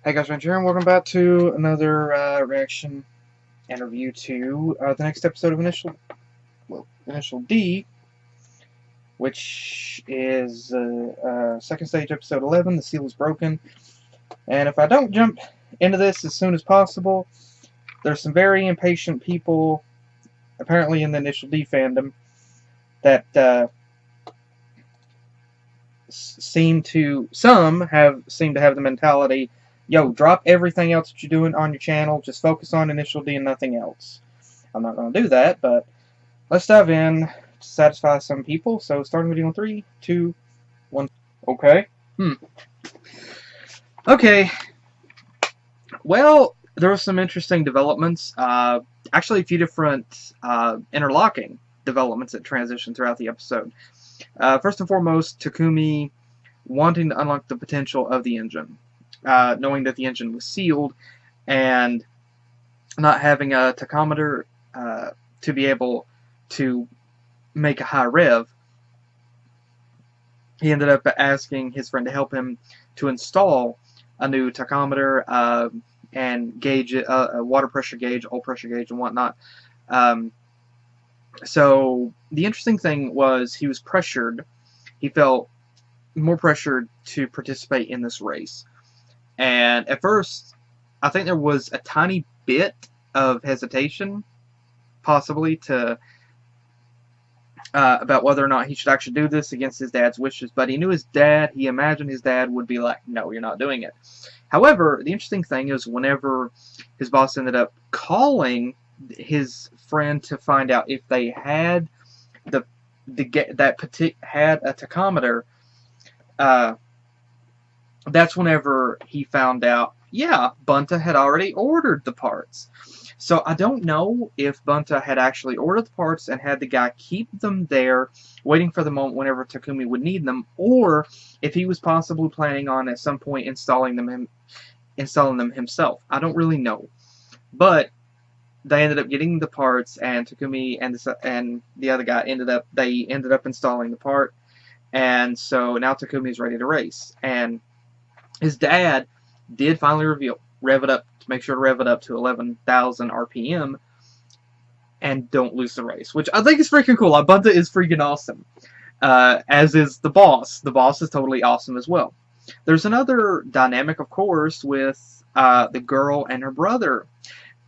Hey guys, Ranger, and welcome back to another reaction and review to the next episode of Initial D, which is second stage episode 11. The seal is broken, and if I don't jump into this as soon as possible, there's some very impatient people, apparently in the Initial D fandom, that seem to have the mentality, yo, drop everything else that you're doing on your channel, just focus on Initial D and nothing else. I'm not going to do that, but let's dive in to satisfy some people. So starting video in 3, 2, 1. Okay. Okay. Well, there were some interesting developments. Actually, a few different interlocking developments that transitioned throughout the episode. First and foremost, Takumi wanting to unlock the potential of the engine, knowing that the engine was sealed, and not having a tachometer to be able to make a high rev. He ended up asking his friend to help him to install a new tachometer and gauge a water pressure gauge, oil pressure gauge, and whatnot. So the interesting thing was he was pressured. He felt more pressured to participate in this race. And at first, I think there was a tiny bit of hesitation, possibly, to about whether or not he should actually do this against his dad's wishes. But he knew his dad, he imagined his dad would be like, no, you're not doing it. However, the interesting thing is whenever his boss ended up calling his friend to find out if they had had a tachometer, that's whenever he found out, yeah, Bunta had already ordered the parts. So I don't know if Bunta had actually ordered the parts and had the guy keep them there, waiting for the moment whenever Takumi would need them, or if he was possibly planning on at some point installing them himself. I don't really know, but they ended up getting the parts, and Takumi and the other guy ended up installing the part, and so now Takumi's ready to race. And his dad did finally make sure to rev it up to 11,000 RPM and don't lose the race, which I think is freaking cool. Bunta is freaking awesome, as is the boss. The boss is totally awesome as well. There's another dynamic, of course, with the girl and her brother,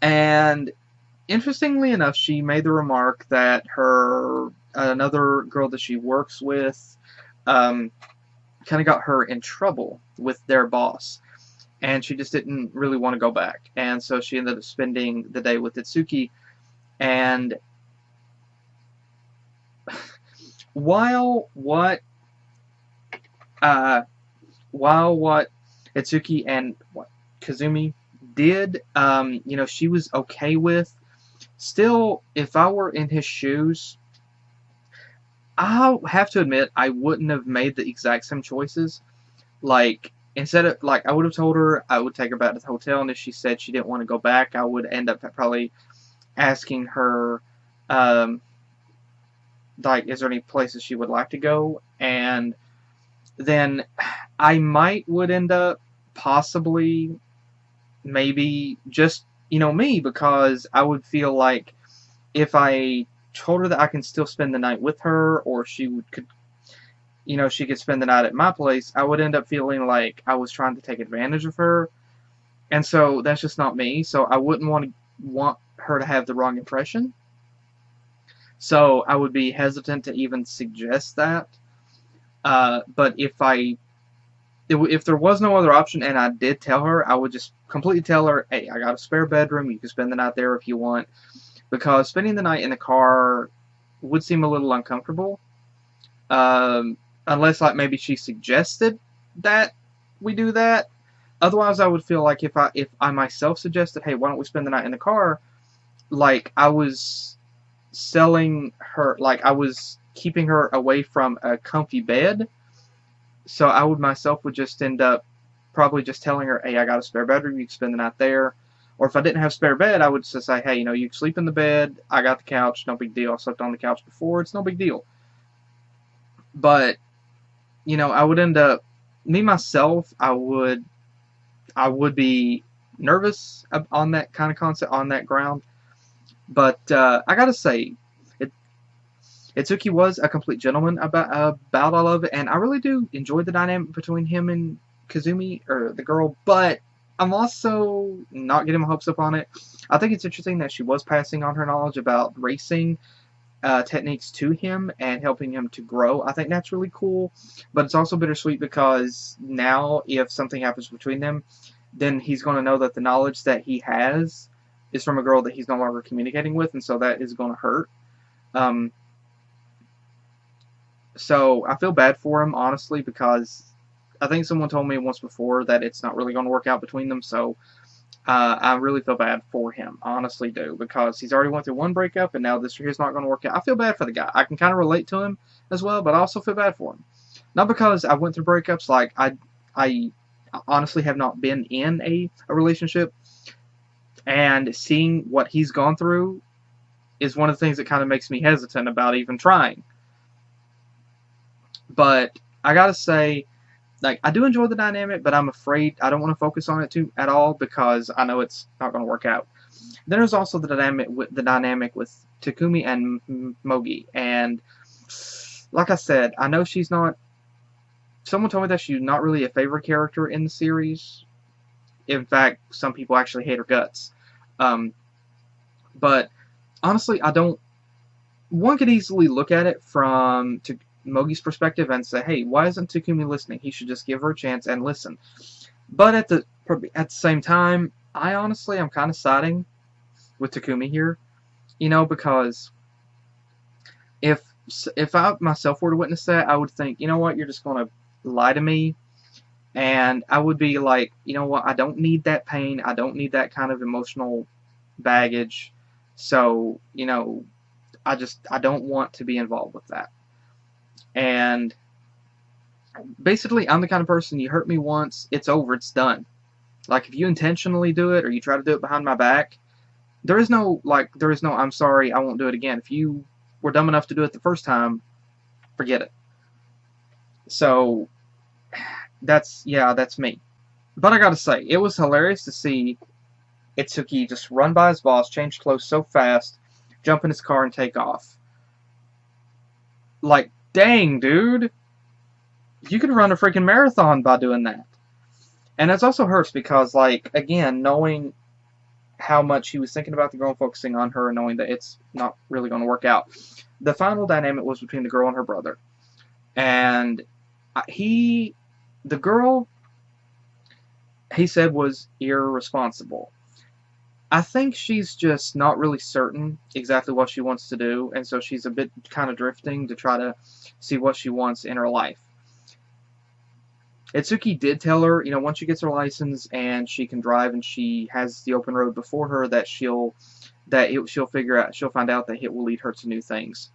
and interestingly enough, she made the remark that another girl that she works with kind of got her in trouble with their boss, and she just didn't really want to go back, and so she ended up spending the day with Itsuki. And while what Itsuki and Kazumi did, she was okay with, still, if I were in his shoes, I'll have to admit I wouldn't have made the exact same choices. Like, instead of, like, I would have told her I would take her back to the hotel, and if she said she didn't want to go back, I would end up probably asking her, like, is there any places she would like to go? And then I would end up possibly, maybe, just, me, because I would feel like if I told her that I can still spend the night with her, or she could spend the night at my place, I would end up feeling like I was trying to take advantage of her. And so that's just not me. So I wouldn't want her to have the wrong impression. So I would be hesitant to even suggest that. But if there was no other option and I did tell her, I would just completely tell her, hey, I got a spare bedroom, you can spend the night there if you want. Because spending the night in the car would seem a little uncomfortable. Unless, like, maybe she suggested that we do that. Otherwise, I would feel like if I myself suggested, hey, why don't we spend the night in the car, like, I was selling her, like, I was keeping her away from a comfy bed. So I would just end up probably just telling her, hey, I got a spare bedroom, you can spend the night there. Or if I didn't have a spare bed, I would just say, hey, you can sleep in the bed, I got the couch, no big deal. I slept on the couch before, it's no big deal. But, I would end up, me, myself, I would I would be nervous on that kind of concept, on that ground. But I gotta say, it, Itsuki was a complete gentleman about all of it, and I really do enjoy the dynamic between him and Kazumi, or the girl. But I'm also not getting my hopes up on it. I think it's interesting that she was passing on her knowledge about racing techniques to him and helping him to grow. I think that's really cool, but it's also bittersweet because now if something happens between them, then he's going to know that the knowledge that he has is from a girl that he's no longer communicating with, and so that is going to hurt. Um, so I feel bad for him, honestly, because I think someone told me once before that it's not really going to work out between them, so I really feel bad for him, honestly do, because he's already went through one breakup and now this year's not going to work out. I feel bad for the guy. I can kind of relate to him as well, but I also feel bad for him. Not because I went through breakups, like I honestly have not been in a relationship, and seeing what he's gone through is one of the things that kind of makes me hesitant about even trying. But I gotta say, like, I do enjoy the dynamic, but I'm afraid I don't want to focus on it too at all because I know it's not going to work out. Then there's also the dynamic with Takumi and Mogi, and like I said, I know she's not. Someone told me that she's not really a favorite character in the series. In fact, some people actually hate her guts. But honestly, I don't. One could easily look at it from Mogi's perspective and say, hey, why isn't Takumi listening? He should just give her a chance and listen. But at the same time, I honestly am kind of siding with Takumi here, because if I myself were to witness that, I would think, you know what, you're just going to lie to me, and I would be like, you know what, I don't need that pain, I don't need that kind of emotional baggage, so, I don't want to be involved with that. And basically, I'm the kind of person, you hurt me once, it's over, it's done. Like, if you intentionally do it, or you try to do it behind my back, there is no, I'm sorry, I won't do it again. If you were dumb enough to do it the first time, forget it. So, that's me. But I gotta say, it was hilarious to see Itsuki just run by his boss, change clothes so fast, jump in his car, and take off. Like, dang, dude. You could run a freaking marathon by doing that. And it also hurts because, like, again, knowing how much he was thinking about the girl and focusing on her and knowing that it's not really going to work out. The final dynamic was between the girl and her brother. And the girl, he said, was irresponsible. I think she's just not really certain exactly what she wants to do, and so she's a bit kind of drifting to try to see what she wants in her life. Itsuki did tell her, once she gets her license and she can drive and she has the open road before her, that she'll find out that it will lead her to new things.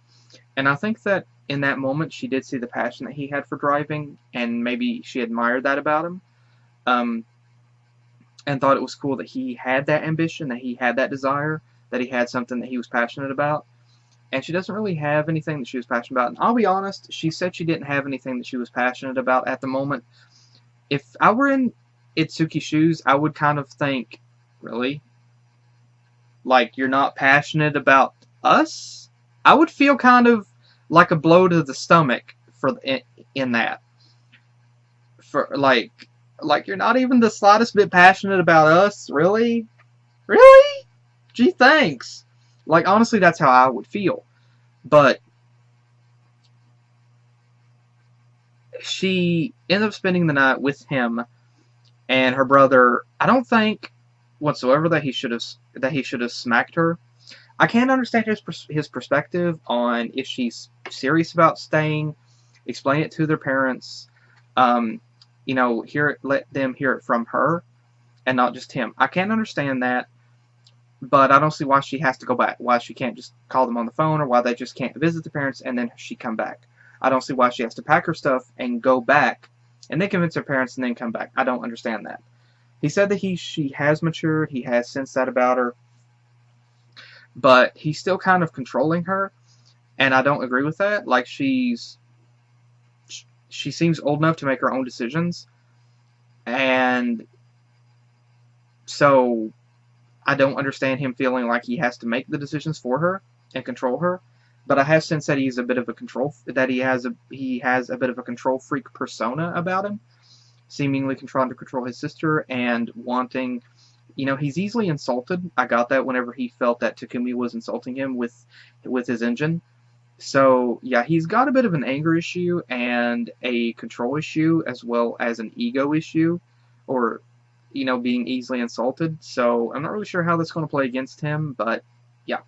And I think that in that moment she did see the passion that he had for driving, and maybe she admired that about him, and thought it was cool that he had that ambition, that he had that desire, that he had something that he was passionate about. And she doesn't really have anything that she was passionate about. And I'll be honest, she said she didn't have anything that she was passionate about at the moment. If I were in Itsuki's shoes, I would kind of think, really? Like, you're not passionate about us? I would feel kind of like a blow to the stomach in that. For like you're not even the slightest bit passionate about us? Really? Really? Gee, thanks. Like, honestly, that's how I would feel. But she ended up spending the night with him and her brother. I don't think whatsoever that he should have smacked her. I can't understand his perspective on if she's serious about staying. Explain it to their parents. Let them hear it from her and not just him. I can't understand that, but I don't see why she has to go back. Why she can't just call them on the phone, or why they just can't visit the parents and then she come back. I don't see why she has to pack her stuff and go back and then convince her parents and then come back. I don't understand that. He said that she has matured. He has sensed that about her, but he's still kind of controlling her, and I don't agree with that. Like, she seems old enough to make her own decisions, and So I don't understand him feeling like he has to make the decisions for her and control her. But I have sensed that he's a bit of a he has a bit of a control freak persona about him, seemingly trying to control his sister and wanting. He's easily insulted. I got that whenever he felt that Takumi was insulting him with his engine. So yeah, he's got a bit of an anger issue and a control issue as well as an ego issue, or being easily insulted. So I'm not really sure how that's going to play against him, but yeah.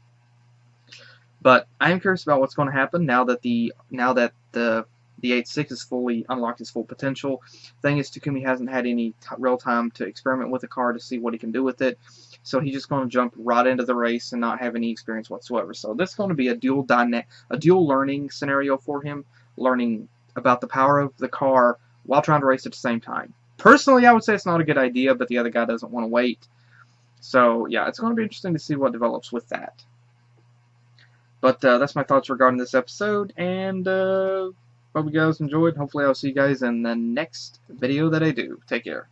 But I am curious about what's going to happen now that the 8.6 is fully unlocked his full potential. Thing is, Takumi hasn't had any real time to experiment with the car to see what he can do with it. So he's just going to jump right into the race and not have any experience whatsoever. So this is going to be a dual learning scenario for him, learning about the power of the car while trying to race at the same time. Personally, I would say it's not a good idea, but the other guy doesn't want to wait. So yeah, it's going to be interesting to see what develops with that. But that's my thoughts regarding this episode, and hope you guys enjoyed. Hopefully I'll see you guys in the next video that I do. Take care.